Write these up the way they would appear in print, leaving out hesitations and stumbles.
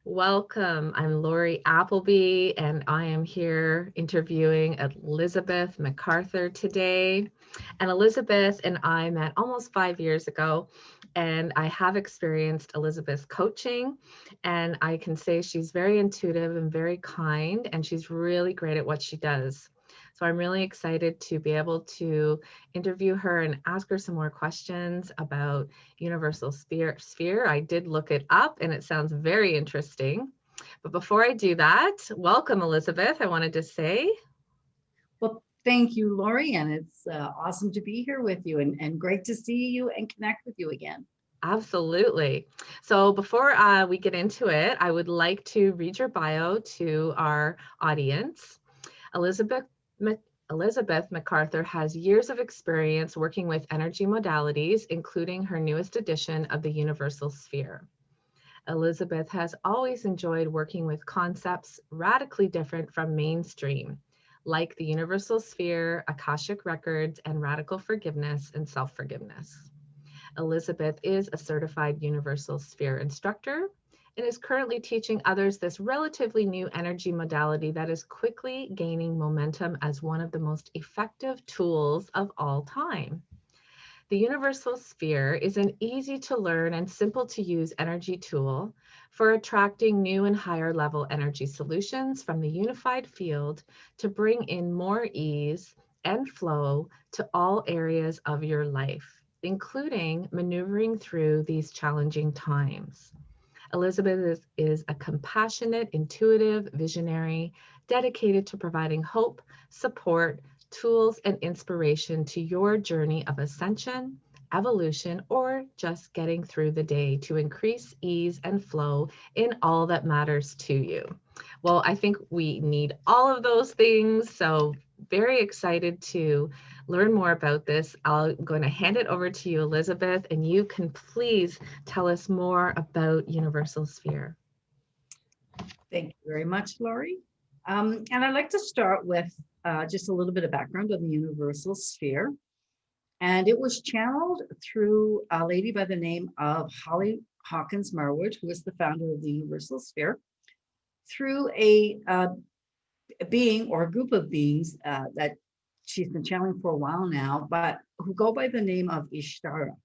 Welcome. I'm Lorree Appleby, and I am here interviewing Elizabeth Macarthur today. And Elizabeth and I met almost 5 years ago, and I have experienced Elizabeth's coaching, and I can say she's very intuitive and very kind, and she's really great at what she does. So I'm really excited to be able to interview her and ask her some more questions about universal sphere. I did look it up and it sounds very interesting. But before I do that, welcome, Elizabeth. I wanted to say. Well, thank you, Lori, and it's awesome to be here with you and great to see you and connect with you again. Absolutely. So before we get into it, I would like to read your bio to our audience. Elizabeth Elizabeth Macarthur has years of experience working with energy modalities, including her newest edition of the Universal Sphere. Elizabeth has always enjoyed working with concepts radically different from mainstream, like the universal sphere, Akashic records, and radical forgiveness and self-forgiveness. Elizabeth is a certified universal sphere instructor and is currently teaching others this relatively new energy modality that is quickly gaining momentum as one of the most effective tools of all time. The universal sphere is an easy to learn and simple to use energy tool for attracting new and higher level energy solutions from the unified field to bring in more ease and flow to all areas of your life, including maneuvering through these challenging times. Elizabeth is a compassionate, intuitive visionary dedicated to providing hope, support, tools, and inspiration to your journey of ascension, evolution, or just getting through the day to increase ease and flow in all that matters to you. Well, I think we need all of those things. So, very excited to learn more about this. I'm going to hand it over to you, Elizabeth, and you can please tell us more about Universal Sphere. Thank you very much, Lori. And I'd like to start with just a little bit of background on the universal sphere. And it was channeled through a lady by the name of Holly Hawkins Marwood, who is the founder of the universal sphere, through a being or a group of beings that she's been channeling for a while now, but who go by the name of Ishtara.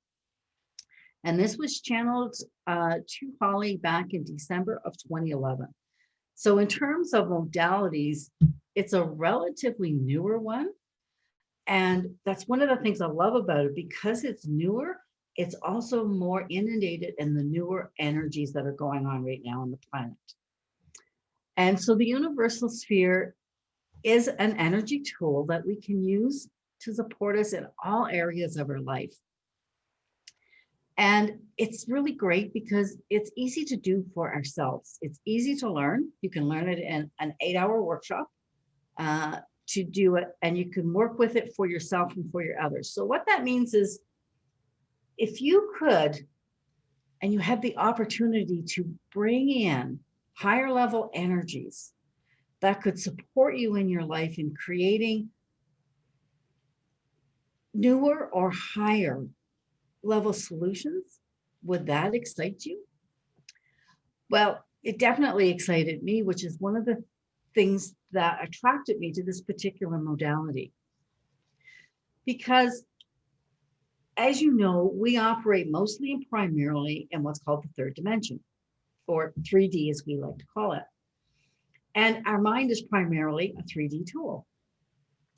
And this was channeled to Holly back in December of 2011. So in terms of modalities, it's a relatively newer one. And that's one of the things I love about it. Because it's newer, it's also more inundated in the newer energies that are going on right now on the planet. And so the universal sphere is an energy tool that we can use to support us in all areas of our life. And it's really great because it's easy to do for ourselves. It's easy to learn. You can learn it in an 8-hour workshop to do it, and you can work with it for yourself and for your others. So what that means is if you could, and you have the opportunity to bring in higher level energies that could support you in your life in creating newer or higher level solutions, would that excite you? Well, it definitely excited me, which is one of the things that attracted me to this particular modality. Because, as you know, we operate mostly and primarily in what's called the third dimension, or 3D as we like to call it. And our mind is primarily a 3D tool.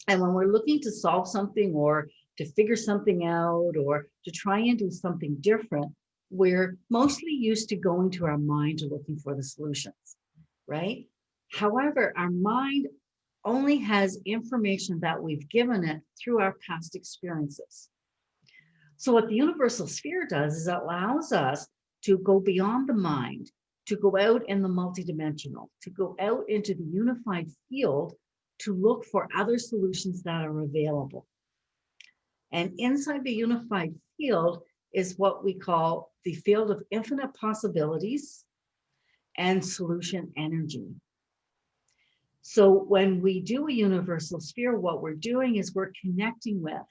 And when we're looking to solve something or to figure something out or to try and do something different, we're mostly used to going to our mind to looking for the solutions, right? However, our mind only has information that we've given it through our past experiences. So what the universal sphere does is it allows us to go beyond the mind, to go out in the multidimensional, to go out into the unified field to look for other solutions that are available. And inside the unified field is what we call the field of infinite possibilities and solution energy. So when we do a universal sphere, what we're doing is we're connecting with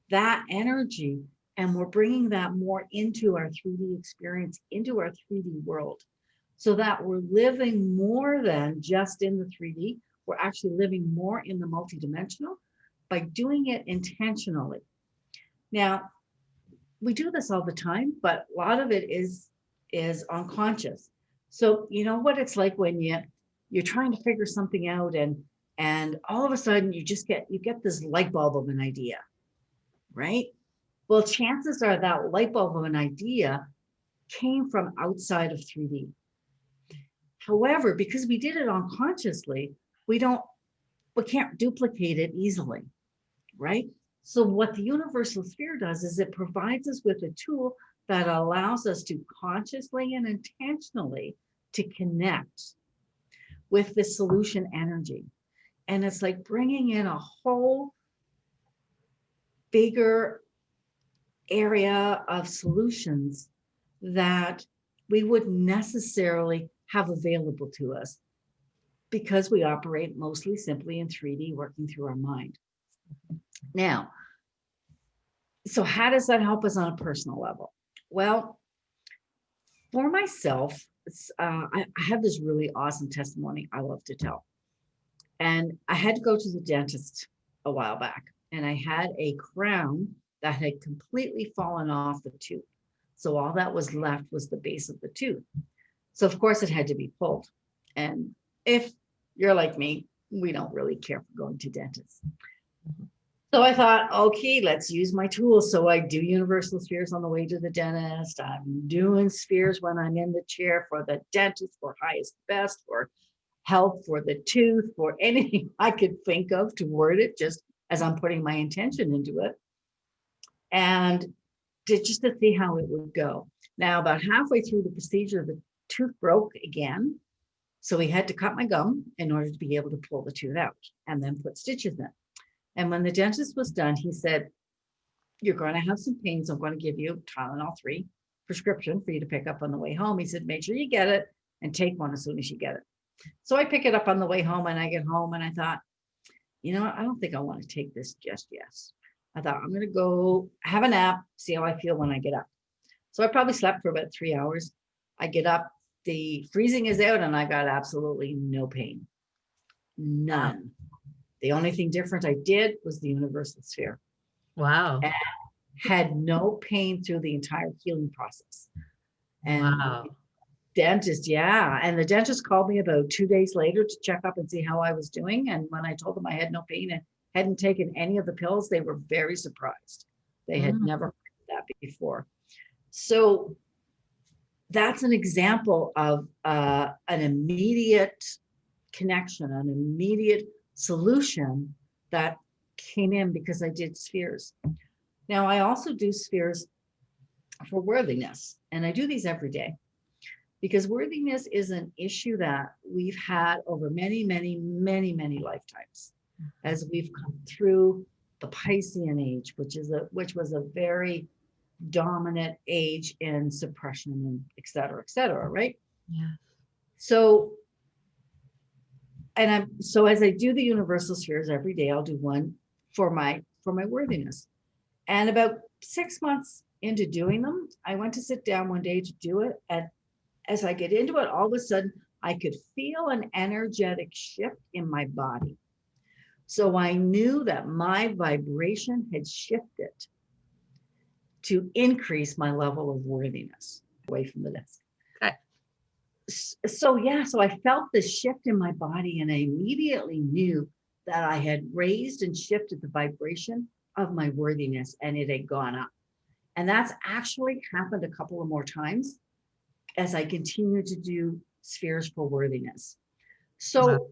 that energy and we're bringing that more into our 3D experience, into our 3D world. so that we're living more than just in the 3D. We're actually living more in the multidimensional by doing it intentionally. Now, we do this all the time, but a lot of it is unconscious. So you know what it's like when you're trying to figure something out, and all of a sudden you get this light bulb of an idea, right? Well, chances are that light bulb of an idea came from outside of 3D. However, because we did it unconsciously, we can't duplicate it easily, right? So what the universal sphere does is it provides us with a tool that allows us to consciously and intentionally to connect with the solution energy. And it's like bringing in a whole bigger area of solutions that we wouldn't necessarily have available to us because we operate mostly simply in 3D, working through our mind. Now, so how does that help us on a personal level? Well, for myself, I have this really awesome testimony I love to tell. And I had to go to the dentist a while back, and I had a crown that had completely fallen off the tooth. So all that was left was the base of the tooth. So of course it had to be pulled. And if you're like me, we don't really care for going to dentists. So I thought, okay, let's use my tools. So I do universal spheres on the way to the dentist. I'm doing spheres when I'm in the chair for the dentist, for highest best, for health, for the tooth, for anything I could think of to word it, just as I'm putting my intention into it. And just to see how it would go. Now, about halfway through the procedure, the tooth broke again. So we had to cut my gum in order to be able to pull the tooth out and then put stitches in. And when the dentist was done, he said, you're going to have some pain, so I'm going to give you Tylenol 3 prescription for you to pick up on the way home. He said, make sure you get it and take one as soon as you get it. So I pick it up on the way home, and I get home and I thought, you know what? I don't think I want to take this just yet. I thought I'm going to go have a nap, see how I feel when I get up. So I probably slept for about 3 hours. I get up, the freezing is out, and I got absolutely no pain. None. The only thing different I did was the universal sphere. Wow. And had no pain through the entire healing process. And Wow. dentist, yeah. And the dentist called me about 2 days later to check up and see how I was doing. And when I told them I had no pain and hadn't taken any of the pills, they were very surprised. They had never heard that before. So that's an example of an immediate connection, an immediate solution that came in because I did spheres. Now, I also do spheres for worthiness, and I do these every day because worthiness is an issue that we've had over many, many, many, many lifetimes as we've come through the Piscean age, which was a very dominant age in suppression and et cetera, right? Yeah. So as I do the universal spheres every day, I'll do one for my worthiness. And about 6 months into doing them, I went to sit down one day to do it. And as I get into it, all of a sudden I could feel an energetic shift in my body. So I knew that my vibration had shifted to increase my level of worthiness away from the desk. Okay. So I felt this shift in my body, and I immediately knew that I had raised and shifted the vibration of my worthiness, and it had gone up. And that's actually happened a couple of more times as I continue to do spheres for worthiness. So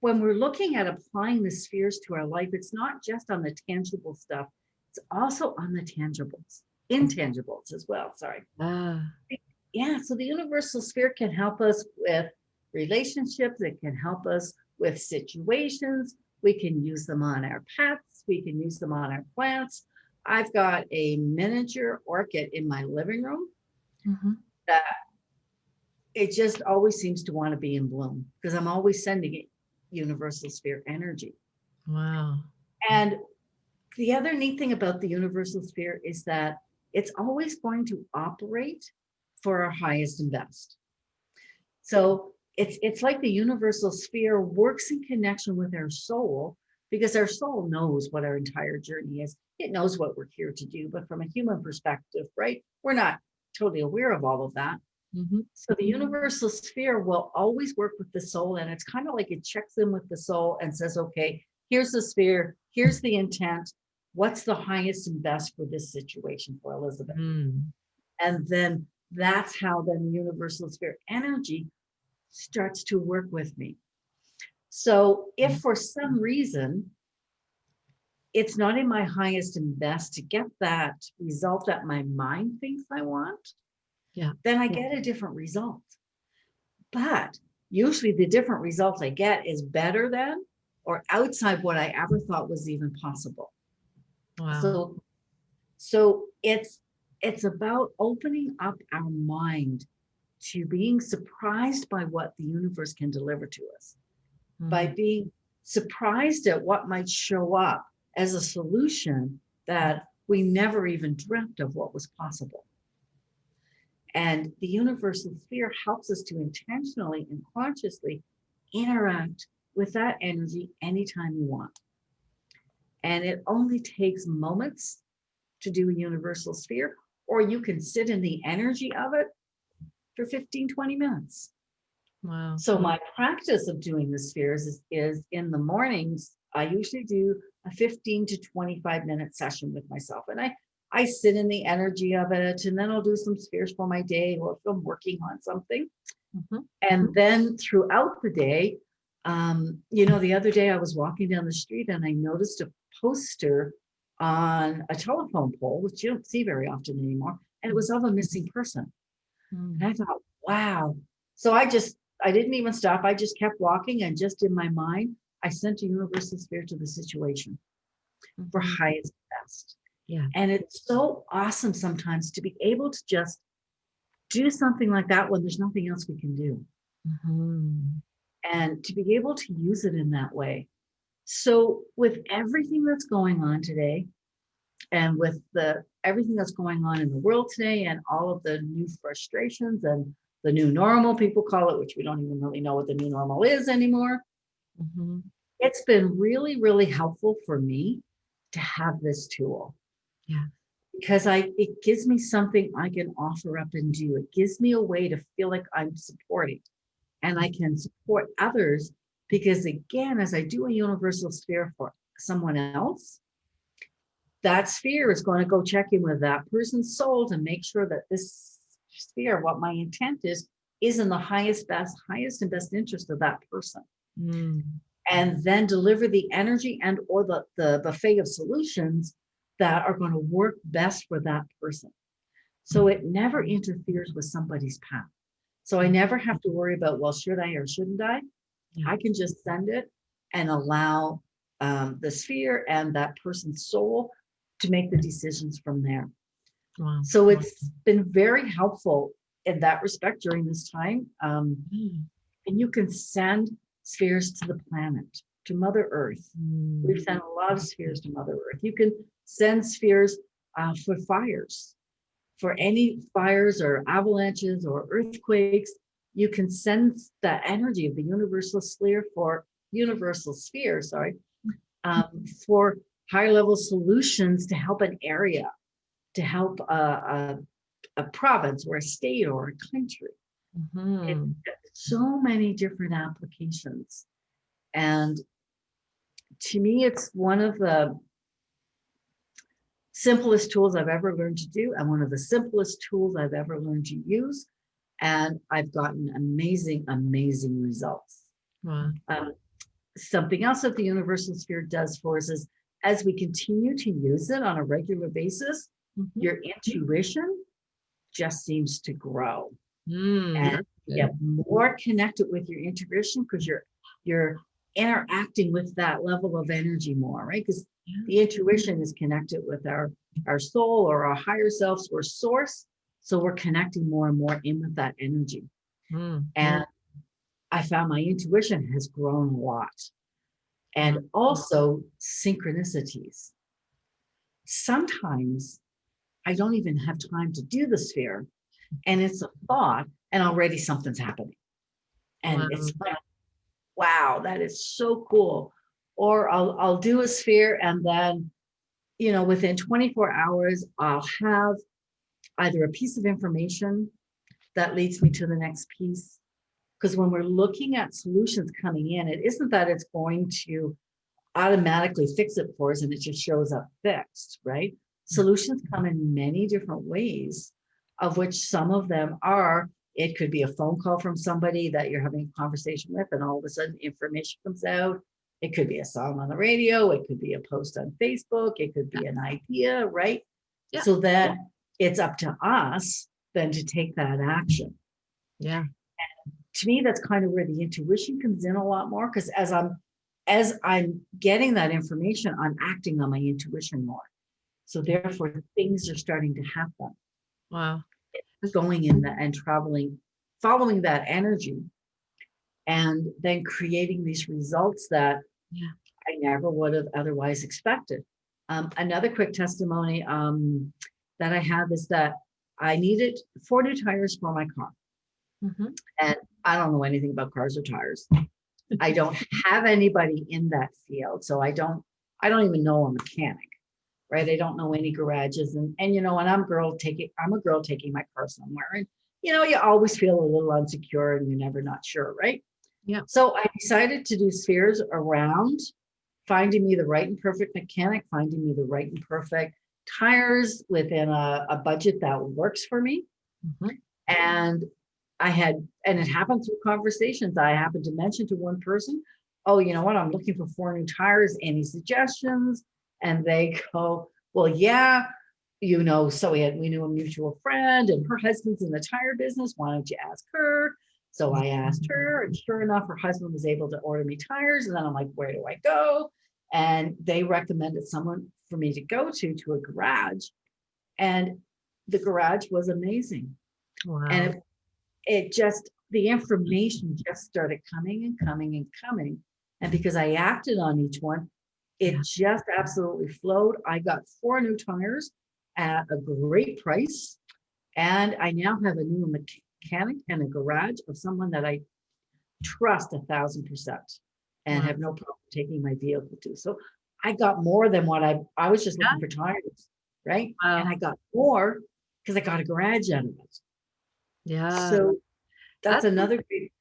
when we're looking at applying the spheres to our life, it's not just on the tangible stuff, it's also on the intangibles as well. Sorry. Yeah, so the universal sphere can help us with relationships. It can help us with situations. We can use them on our pets. We can use them on our plants. I've got a miniature orchid in my living room that it just always seems to want to be in bloom because I'm always sending it universal sphere energy. Wow. And the other neat thing about the universal sphere is that it's always going to operate for our highest and best. So it's like the universal sphere works in connection with our soul, because our soul knows what our entire journey is. It knows what we're here to do, but from a human perspective, right? We're not totally aware of all of that. So the universal sphere will always work with the soul, and it's kind of like it checks in with the soul and says, okay, here's the sphere, here's the intent, what's the highest and best for this situation for Elizabeth? And then that's how then the universal sphere energy starts to work with me. So if for some reason it's not in my highest and best to get that result that my mind thinks I want, then I get a different result. But usually the different results I get is better than or outside what I ever thought was even possible. Wow. So it's about opening up our mind to being surprised by what the universe can deliver to us, by being surprised at what might show up as a solution that we never even dreamt of what was possible. And the universal sphere helps us to intentionally and consciously interact with that energy anytime we want. And it only takes moments to do a universal sphere, or you can sit in the energy of it for 15, 20 minutes. Wow. So my practice of doing the spheres is in the mornings. I usually do a 15 to 25-minute session with myself. And I sit in the energy of it, and then I'll do some spheres for my day, or if I'm working on something. And then throughout the day, the other day I was walking down the street and I noticed a poster on a telephone pole, which you don't see very often anymore. And it was of a missing person. And I thought, wow. So I didn't even stop. I just kept walking, and just in my mind, I sent a universal sphere to the situation for highest best. Yeah. And it's so awesome sometimes to be able to just do something like that when there's nothing else we can do. And to be able to use it in that way. So with everything that's going on today, and with everything that's going on in the world today, and all of the new frustrations and the new normal, people call it, which we don't even really know what the new normal is anymore. It's been really, really helpful for me to have this tool. Yeah. Because it gives me something I can offer up and do. It gives me a way to feel like I'm supporting, and I can support others, because again, as I do a universal sphere for someone else, that sphere is going to go check in with that person's soul to make sure that this sphere, what my intent is in the highest and best interest of that person. And then deliver the energy and or the buffet of solutions that are going to work best for that person. So it never interferes with somebody's path. So I never have to worry about, well, should I or shouldn't I? I can just send it and allow the sphere and that person's soul to make the decisions from there. Wow. So it's been very helpful in that respect during this time. And you can send spheres to the planet, to Mother Earth. We've sent a lot of spheres to Mother Earth. You can send spheres for fires, for any fires or avalanches or earthquakes. You can send the energy of the universal sphere for higher level solutions to help an area, to help a province or a state or a country. So many different applications. And to me, it's one of the simplest tools I've ever learned to do, and one of the simplest tools I've ever learned to use. And I've gotten amazing, amazing results. Wow. Something else that the universal sphere does for us is, as we continue to use it on a regular basis, your intuition just seems to grow. And you get more connected with your intuition, because you're interacting with that level of energy more, right? Because the intuition is connected with our soul or our higher selves or source. So we're connecting more and more in with that energy. And I found my intuition has grown a lot. And also synchronicities. Sometimes I don't even have time to do the sphere, and it's a thought, and already something's happening. And Wow. it's like, wow, that is so cool. Or I'll do a sphere, and then, within 24 hours, I'll have either a piece of information that leads me to the next piece. Because when we're looking at solutions coming in, it isn't that it's going to automatically fix it for us and it just shows up fixed, right? Solutions come in many different ways, of which some of them are, it could be a phone call from somebody that you're having a conversation with, and all of a sudden information comes out. It could be a song on the radio. It could be a post on Facebook. It could be an idea, right? Yeah. So that it's up to us then to take that action. Yeah. To me, that's kind of where the intuition comes in a lot more, because as I'm getting that information, I'm acting on my intuition more. So therefore, things are starting to happen. Wow. Going in and traveling, following that energy, and then creating these results that I never would have otherwise expected. Another quick testimony that I have is that I needed 4 new tires for my car. Mm-hmm. And I don't know anything about cars or tires. I don't have anybody in that field. So I don't even know a mechanic, right? I don't know any garages. And and I'm a girl taking my car somewhere. And you always feel a little insecure and you're never not sure, right? Yeah. So I decided to do spheres around finding me the right and perfect mechanic, finding me the right and perfect tires within a budget that works for me. Mm-hmm. And it happened through conversations. I happened to mention to one person, oh, you know what? I'm looking for 4 new tires. Any suggestions? And they go, well, yeah, so we knew a mutual friend and her husband's in the tire business. Why don't you ask her? So I asked her, and sure enough, her husband was able to order me tires. And then I'm like, where do I go? And they recommended someone for me to go to a garage. And the garage was amazing. Wow. And the information just started coming and coming and coming. And because I acted on each one, it just absolutely flowed. I got 4 new tires at a great price. And I now have a new mechanic and a garage of someone that I trust 1,000% and have no problem taking my vehicle to. So I got more than what I was just looking for tires, right? Wow. And I got more because I got a garage out of it. Yeah. So that's another great.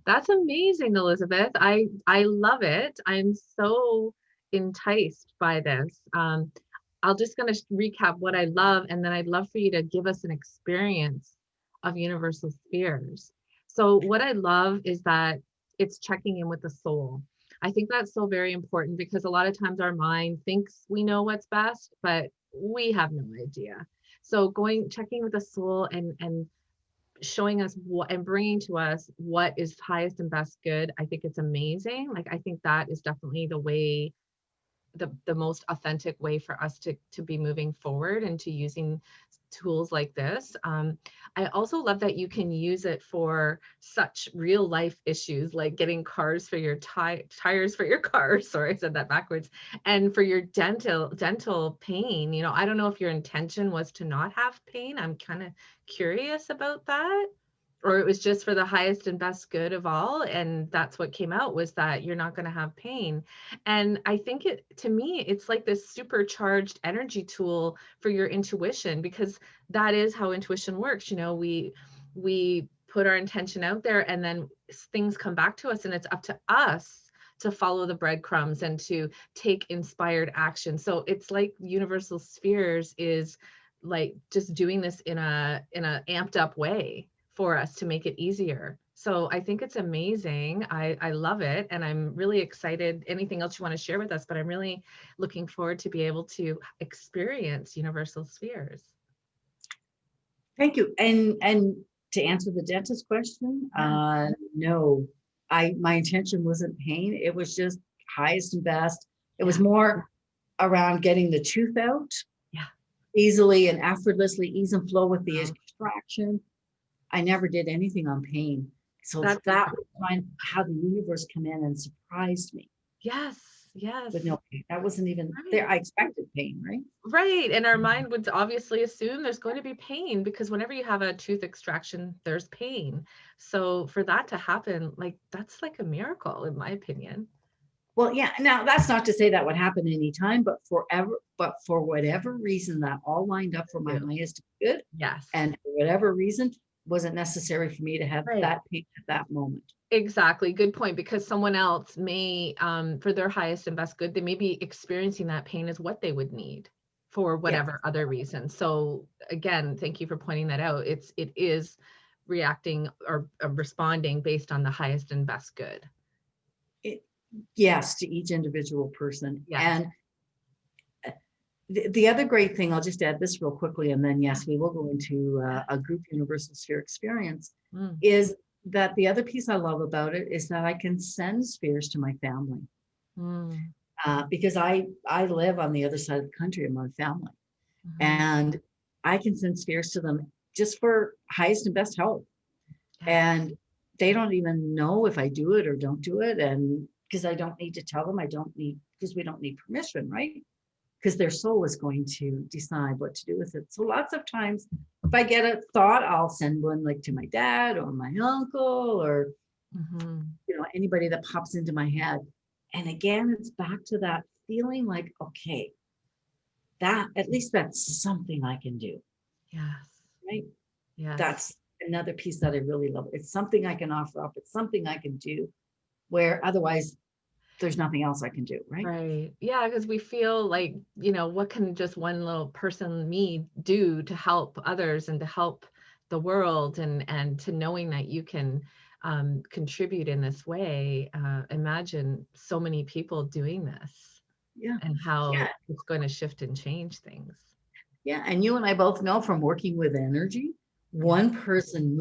That's amazing, Elizabeth. I love it. I'm so enticed by this. I'll just gonna recap what I love, and then I'd love for you to give us an experience of universal spheres. So what I love is that it's checking in with the soul. I think that's so very important because a lot of times our mind thinks we know what's best, but we have no idea. So checking with the soul and showing us what and bringing to us what is highest and best good. I think it's amazing. Like, I think that is definitely the way, the most authentic way for us to be moving forward and to using tools like this. I also love that you can use it for such real life issues like getting cars for your tires for your car. Sorry, I said that backwards. And for your dental pain, I don't know if your intention was to not have pain. I'm kind of curious about that. Or it was just for the highest and best good of all. And that's what came out, was that you're not going to have pain. And I think to me, it's like this supercharged energy tool for your intuition, because that is how intuition works. We put our intention out there and then things come back to us, and it's up to us to follow the breadcrumbs and to take inspired action. So it's like universal spheres is like just doing this in a amped up way for us to make it easier. So I think it's amazing. I love it. And I'm really excited. Anything else you want to share with us? But I'm really looking forward to be able to experience universal spheres. Thank you. And to answer the dentist question, no, my intention wasn't pain. It was just highest and best. It was more around getting the tooth out easily and effortlessly, ease and flow with the extraction. I never did anything on pain. So that was how the universe came in and surprised me. Yes. yes. with no pain. That wasn't even Right. there. I expected pain, right? Right. And our mind would obviously assume there's going to be pain because whenever you have a tooth extraction, there's pain. So for that to happen, like that's like a miracle, in my opinion. Well, yeah. Now that's not to say that would happen anytime, but for whatever reason, that all lined up for my Yeah. highest good. Yes. And for whatever reason, wasn't necessary for me to have Right. that pain at that moment. Exactly. Good point. Because someone else may, for their highest and best good, they may be experiencing that pain as what they would need for Yeah. whatever other reason. So again, thank you for pointing that out. It is reacting or responding based on the highest and best good. It, yes, to each individual person. Yes. And the other great thing, I'll just add this real quickly, and then yes, we will go into a group universal sphere experience, Mm. is that the other piece I love about it is that I can send spheres to my family. Mm. Because I live on the other side of the country of my family, Mhm. and I can send spheres to them just for highest and best health. Yeah. And they don't even know if I do it or don't do it. And because I don't need to tell them, because we don't need permission, right? Because their soul is going to decide what to do with it. So lots of times, if I get a thought, I'll send one like to my dad or my uncle or Mhm. anybody that pops into my head. And again, it's back to that feeling like, okay, that at least that's something I can do, Yes. right? Yes. That's another piece that I really love. It's something I can offer up. It's something I can do where otherwise there's nothing else I can do, right? Right. Yeah, because we feel like, what can just one little person, me, do to help others and to help the world and to knowing that you can contribute in this way. Imagine so many people doing this Yeah. and Yeah. how it's going to shift and change things. Yeah. And you and I both know from working with energy, Yeah, one person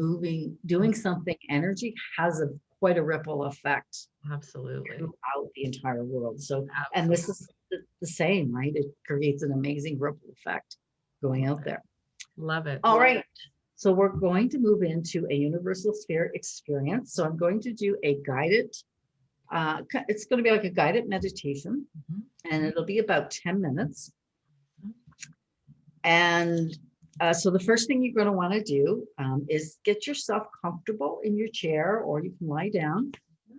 doing something energy has quite a ripple effect absolutely. throughout the entire world. So, and Absolutely. this is the same, right? It creates an amazing ripple effect going Love out it. there. Love it. All right. So we're going to move into a universal sphere experience. So I'm going to do a guided, it's going to be like a guided meditation, Mhm. and it'll be about 10 minutes. And so the first thing you're going to want to do is get yourself comfortable in your chair, or you can lie down,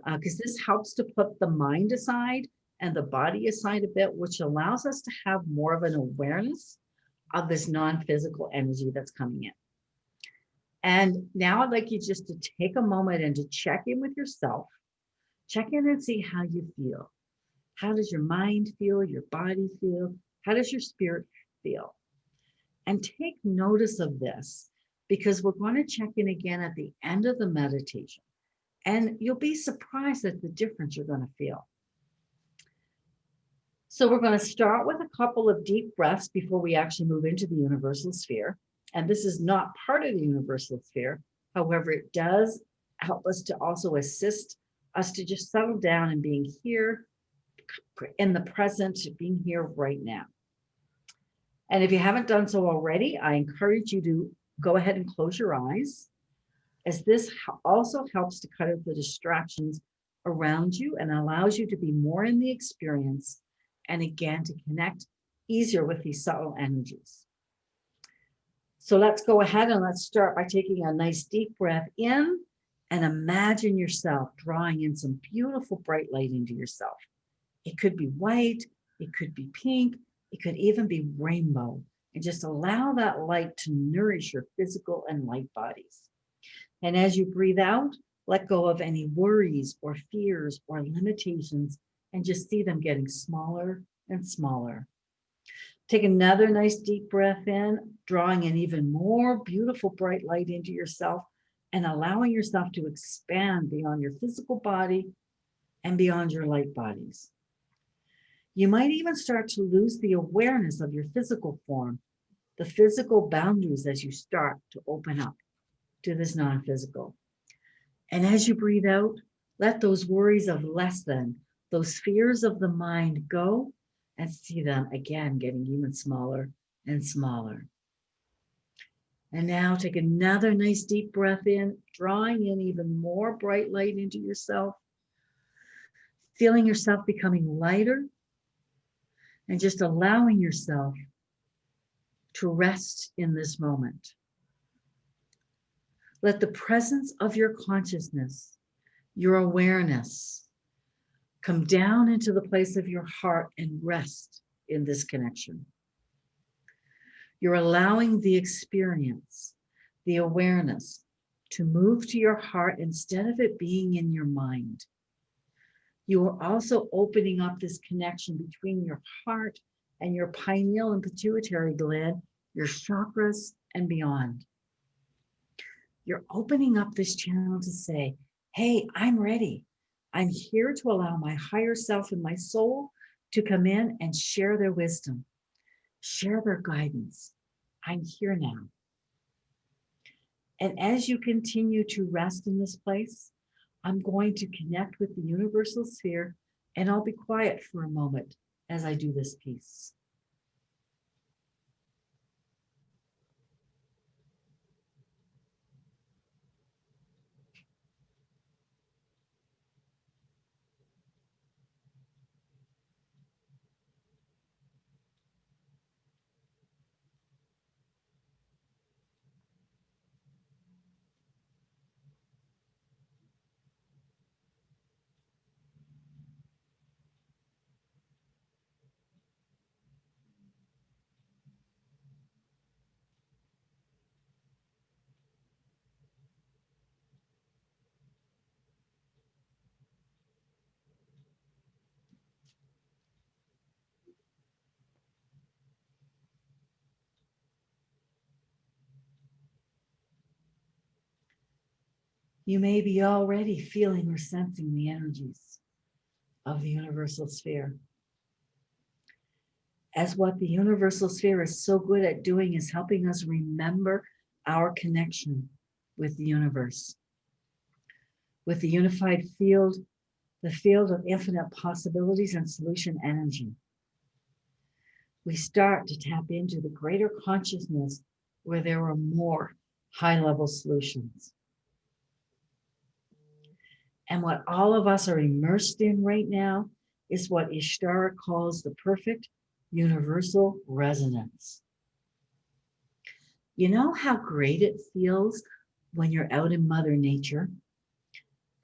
because this helps to put the mind aside and the body aside a bit, which allows us to have more of an awareness of this non-physical energy that's coming in. And now I'd like you just to take a moment and to check in with yourself. Check in and see how you feel. How does your mind feel? Your body feel? How does your spirit feel? And take notice of this, because we're going to check in again at the end of the meditation. And you'll be surprised at the difference you're going to feel. So we're going to start with a couple of deep breaths before we actually move into the universal sphere. And this is not part of the universal sphere. However, it does help us to also assist us to just settle down and being here in the present, being here right now. And if you haven't done so already, I encourage you to go ahead and close your eyes, as this also helps to cut out the distractions around you and allows you to be more in the experience, and again, to connect easier with these subtle energies. So let's go ahead and let's start by taking a nice deep breath in, and imagine yourself drawing in some beautiful bright light into yourself. It could be white, it could be pink, it could even be rainbow, and just allow that light to nourish your physical and light bodies. And as you breathe out, let go of any worries or fears or limitations, and just see them getting smaller and smaller. Take another nice deep breath in, drawing in even more beautiful bright light into yourself and allowing yourself to expand beyond your physical body and beyond your light bodies. You might even start to lose the awareness of your physical form, the physical boundaries, as you start to open up to this non-physical. And as you breathe out, let those worries of less than, those fears of the mind go, and see them again getting even smaller and smaller. And now take another nice deep breath in, drawing in even more bright light into yourself. feeling yourself becoming lighter and just allowing yourself to rest in this moment. Let the presence of your consciousness, your awareness, come down into the place of your heart and rest in this connection. You're allowing the experience, the awareness, to move to your heart instead of it being in your mind. You are also opening up this connection between your heart and your pineal and pituitary gland, your chakras, and beyond. You're opening up this channel to say, hey, I'm ready. I'm here to allow my higher self and my soul to come in and share their wisdom, share their guidance. I'm here now. And as you continue to rest in this place, I'm going to connect with the universal sphere, and I'll be quiet for a moment as I do this piece. You may be already feeling or sensing the energies of the universal sphere. As what the universal sphere is so good at doing is helping us remember our connection with the universe, with the unified field, the field of infinite possibilities and solution energy. We start to tap into the greater consciousness where there are more high-level solutions. And what all of us are immersed in right now is what Ishtar calls the perfect universal resonance. You know how great it feels when you're out in Mother Nature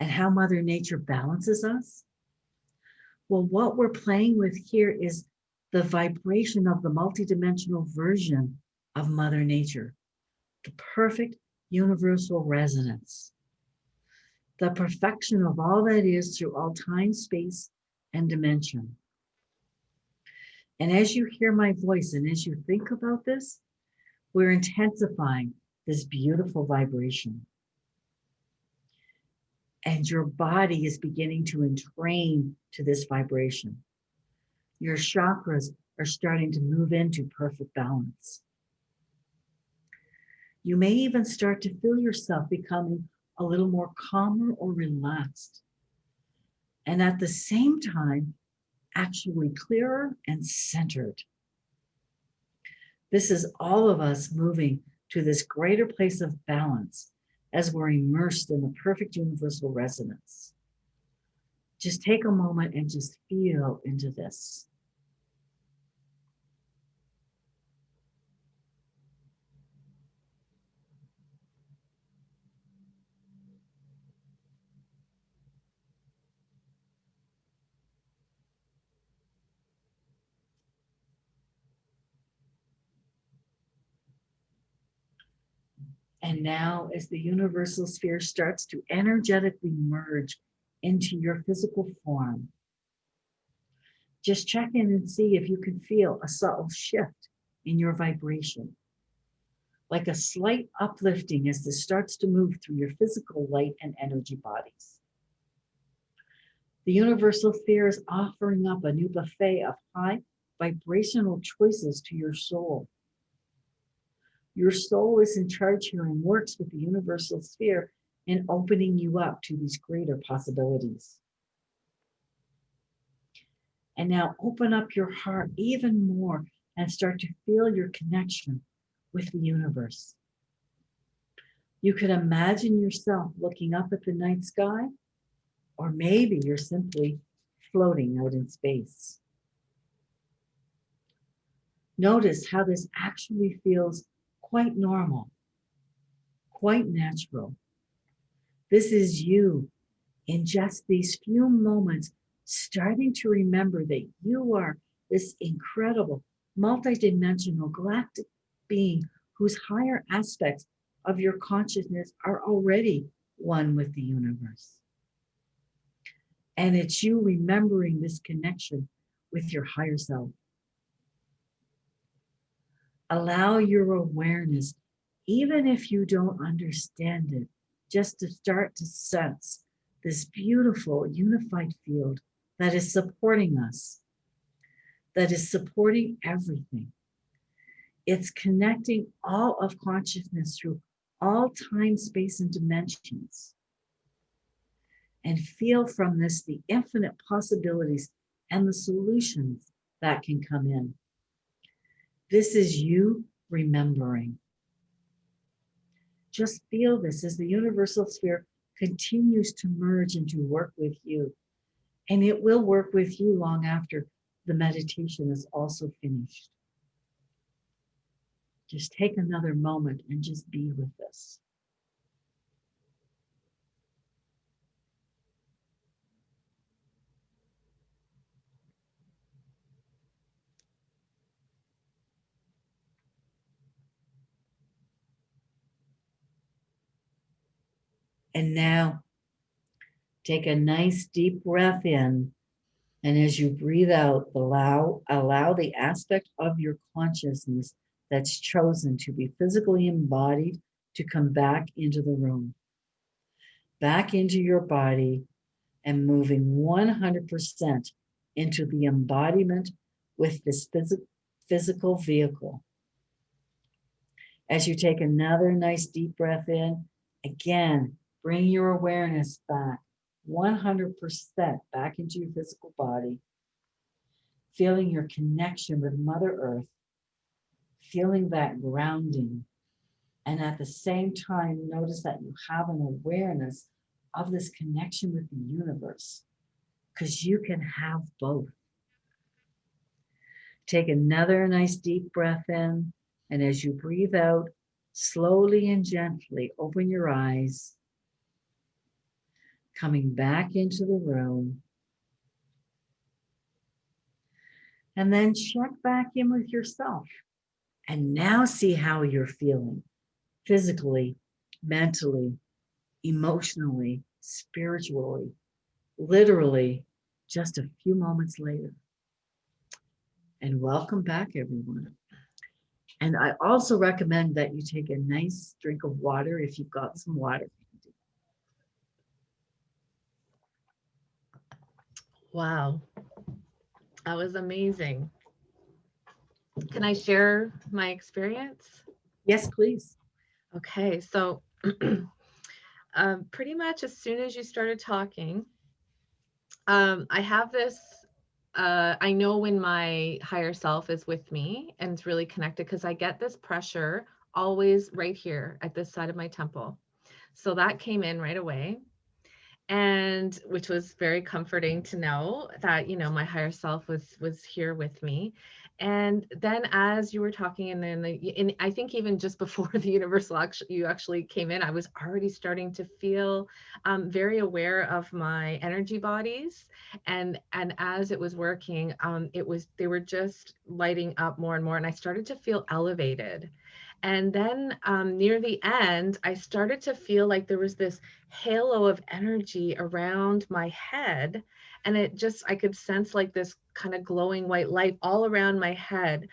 and how Mother Nature balances us? Well, what we're playing with here is the vibration of the multidimensional version of Mother Nature, the perfect universal resonance, the perfection of all that is through all time, space, and dimension. And as you hear my voice and as you think about this, we're intensifying this beautiful vibration. And your body is beginning to entrain to this vibration. Your chakras are starting to move into perfect balance. You may even start to feel yourself becoming a little more calmer or relaxed. And at the same time, actually clearer and centered. This is all of us moving to this greater place of balance as we're immersed in the perfect universal resonance. Just take a moment and just feel into this. And now, as the universal sphere starts to energetically merge into your physical form, just check in and see if you can feel a subtle shift in your vibration, like a slight uplifting as this starts to move through your physical light and energy bodies. The universal sphere is offering up a new buffet of high vibrational choices to your soul. Your soul is in charge here and works with the universal sphere in opening you up to these greater possibilities. And now open up your heart even more and start to feel your connection with the universe. You could imagine yourself looking up at the night sky, or maybe you're simply floating out in space. Notice how this actually feels quite normal, quite natural. This is you in just these few moments starting to remember that you are this incredible, multidimensional galactic being whose higher aspects of your consciousness are already one with the universe. And it's you remembering this connection with your higher self. Allow your awareness, even if you don't understand it, just to start to sense this beautiful unified field that is supporting us, that is supporting everything. It's connecting all of consciousness through all time, space, and dimensions. And feel from this the infinite possibilities and the solutions that can come in. This is you remembering. Just feel this as the universal sphere continues to merge and to work with you. And it will work with you long after the meditation is also finished. Just take another moment and just be with this. And now take a nice deep breath in. And as you breathe out, allow the aspect of your consciousness that's chosen to be physically embodied to come back into the room, back into your body, and moving 100% into the embodiment with this physical vehicle. As you take another nice deep breath in, again, bring your awareness back 100% back into your physical body, feeling your connection with Mother Earth, feeling that grounding. And at the same time, notice that you have an awareness of this connection with the universe, because you can have both. Take another nice deep breath in, and as you breathe out, slowly and gently open your eyes, coming back into the room. And then check back in with yourself. And now see how you're feeling physically, mentally, emotionally, spiritually, literally, just a few moments later. And welcome back, everyone. And I also recommend that you take a nice drink of water if you've got some water. Wow, that was amazing. Can I share my experience? Yes, please. Okay, so pretty much as soon as you started talking, I have this, I know when my higher self is with me and it's really connected, because I get this pressure always right here at this side of my temple. So that came in right away, and which was very comforting to know that, you know, my higher self was here with me. And then as you were talking, and then and I think even just before the universal you actually came in, I was already starting to feel very aware of my energy bodies, and as it was working, they were just lighting up more and more, and I started to feel elevated. And then near the end, I started to feel like there was this halo of energy around my head. And it just, I could sense like this kind of glowing white light all around my head.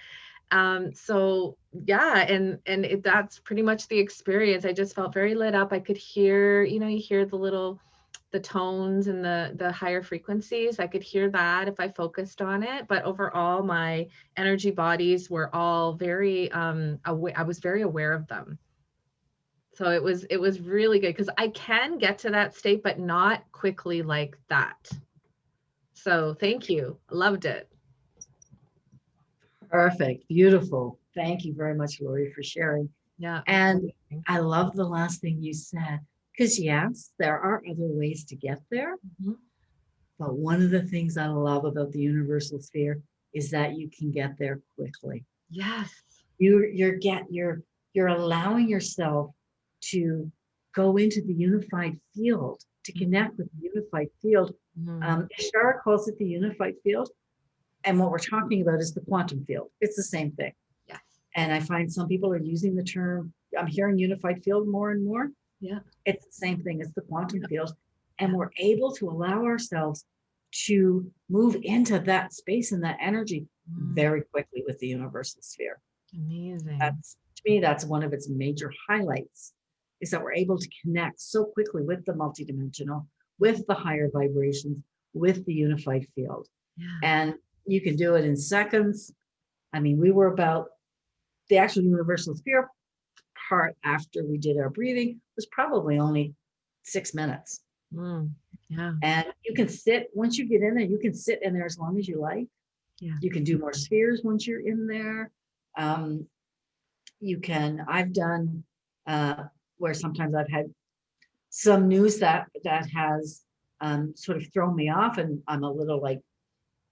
So yeah, that's pretty much the experience. I just felt very lit up. I could hear, you know, you hear the tones and the higher frequencies. I could hear that if I focused on it, but overall my energy bodies were all very aware. I was very aware of them. So it was really good, because I can get to that state, but not quickly like that. So thank you. Loved it. Perfect. Beautiful. Thank you very much, Lorree, for sharing. Yeah. And I love the last thing you said, because yes, there are other ways to get there. Mhm. But one of the things I love about the universal sphere is that you can get there quickly. Yes. You're allowing yourself to go into the unified field, to connect with the unified field. Ishara calls it the unified field. And what we're talking about is the quantum field. It's the same thing. Yes. And I find some people are using the term, I'm hearing unified field more and more. Yeah. It's the same thing as the quantum field. And we're able to allow ourselves to move into that space and that energy very quickly with the universal sphere. Amazing. To me, that's one of its major highlights, is that we're able to connect so quickly with the multidimensional, with the higher vibrations, with the unified field. Yeah. And you can do it in seconds. I mean, we were about the actual universal sphere part after we did our breathing was probably only 6 minutes. Yeah. And you can sit, once you get in there, you can sit in there as long as you like. Yeah. You can do more spheres once you're in there. I've done where sometimes I've had some news that has sort of thrown me off, and I'm a little like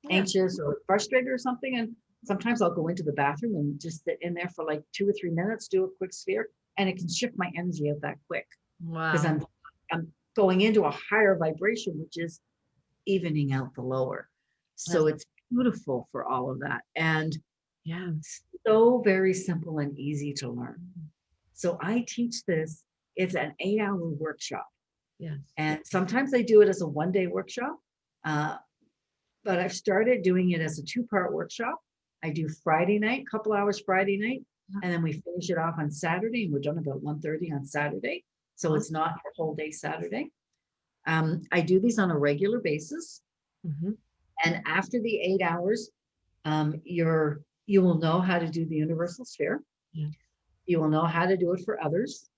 anxious or frustrated or something. And sometimes I'll go into the bathroom and just sit in there for like 2 or 3 minutes, do a quick sphere, and it can shift my energy out that quick. Wow. Because I'm going into a higher vibration, which is evening out the lower. So it's beautiful for all of that. And so very simple and easy to learn. So I teach this, it's an 8-hour workshop. Yes. And sometimes I do it as a 1-day workshop. But I've started doing it as a 2-part workshop. I do Friday night, couple hours Friday night, and then we finish it off on Saturday, and we're done about 1:30 on Saturday. So it's not a whole day Saturday. I do these on a regular basis. And after the 8 hours, you will know how to do the universal sphere. You will know how to do it for others.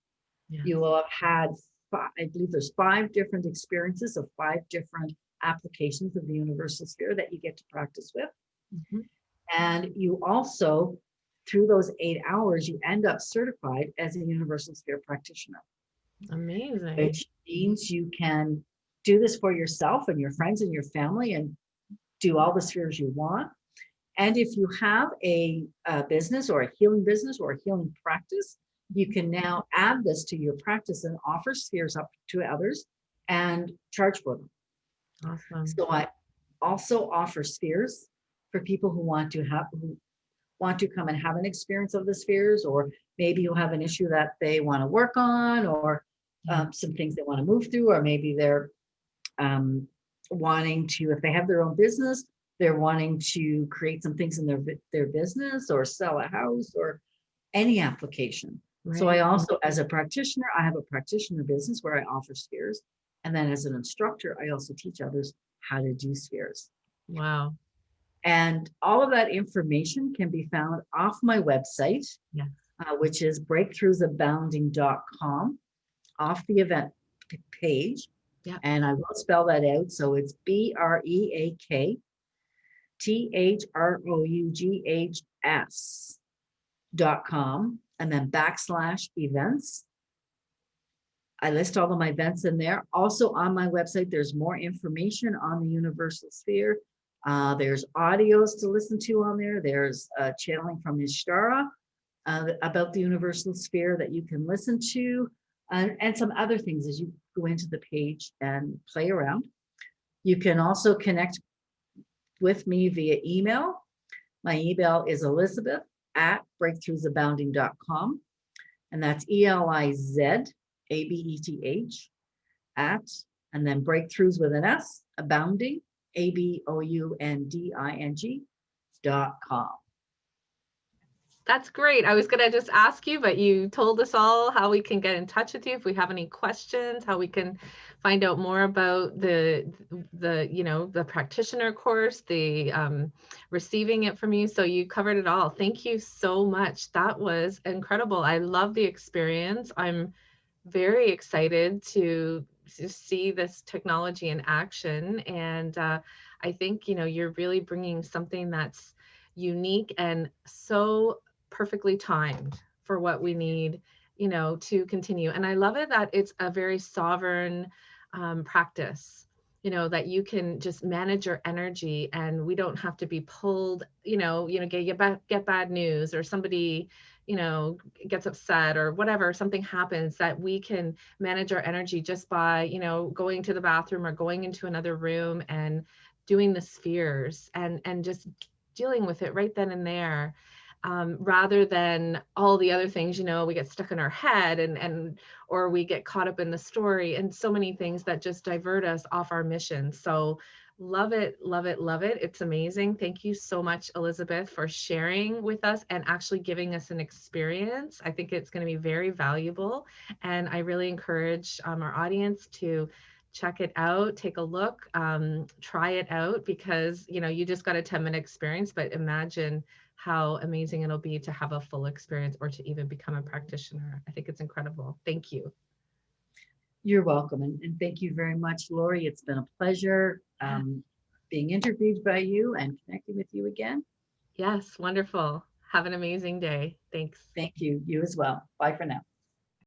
You will have had, I believe there's 5 different experiences of 5 different applications of the universal sphere that you get to practice with. And you also, through those 8 hours, you end up certified as a universal sphere practitioner. Amazing. Which means you can do this for yourself and your friends and your family and do all the spheres you want. And if you have a business or a healing practice, you can now add this to your practice and offer spheres up to others and charge for them. Awesome. So I also offer spheres for people who want to come and have an experience of the spheres, or maybe you have an issue that they want to work on, or some things they want to move through, or maybe they're wanting to, if they have their own business, they're wanting to create some things in their business or sell a house or any application. Right. So I also, as a practitioner, I have a practitioner business where I offer spheres. And then as an instructor, I also teach others how to do spheres. Wow. And all of that information can be found off my website, which is breakthroughsabounding.com, off the event page. And I will spell that out. So it's BREAKTHROUGHS.com, and then /events. I list all of my events in there. Also on my website, there's more information on the universal sphere. There's audios to listen to on there. There's channeling from Ishara about the universal sphere that you can listen to, and some other things as you go into the page and play around. You can also connect with me via email. My email is Elizabeth@breakthroughsabounding.com, and that's ELIZABETH and then breakthroughs with an S, abounding, ABOUNDING.com. That's great. I was going to just ask you, but you told us all how we can get in touch with you if we have any questions, how we can find out more about the practitioner course, the receiving it from you. So you covered it all. Thank you so much. That was incredible. I love the experience. I'm very excited to see this technology in action. And I think, you're really bringing something that's unique and so perfectly timed for what we need, to continue. And I love it that it's a very sovereign practice. that you can just manage your energy, and we don't have to be pulled, get bad news, or somebody, gets upset or whatever, something happens, that we can manage our energy just by, going to the bathroom or going into another room and doing the spheres, and just dealing with it right then and there. Rather than all the other things, we get stuck in our head, or we get caught up in the story, and so many things that just divert us off our mission. So love it, love it, love it. It's amazing. Thank you so much, Elizabeth, for sharing with us and actually giving us an experience. I think it's going to be very valuable. And I really encourage our audience to check it out, take a look, try it out, because, you just got a 10-minute experience, but imagine how amazing it'll be to have a full experience, or to even become a practitioner. I think it's incredible. Thank you. You're welcome. And thank you very much, Lorree. It's been a pleasure being interviewed by you and connecting with you again. Yes, wonderful. Have an amazing day. Thanks. Thank you. You as well. Bye for now.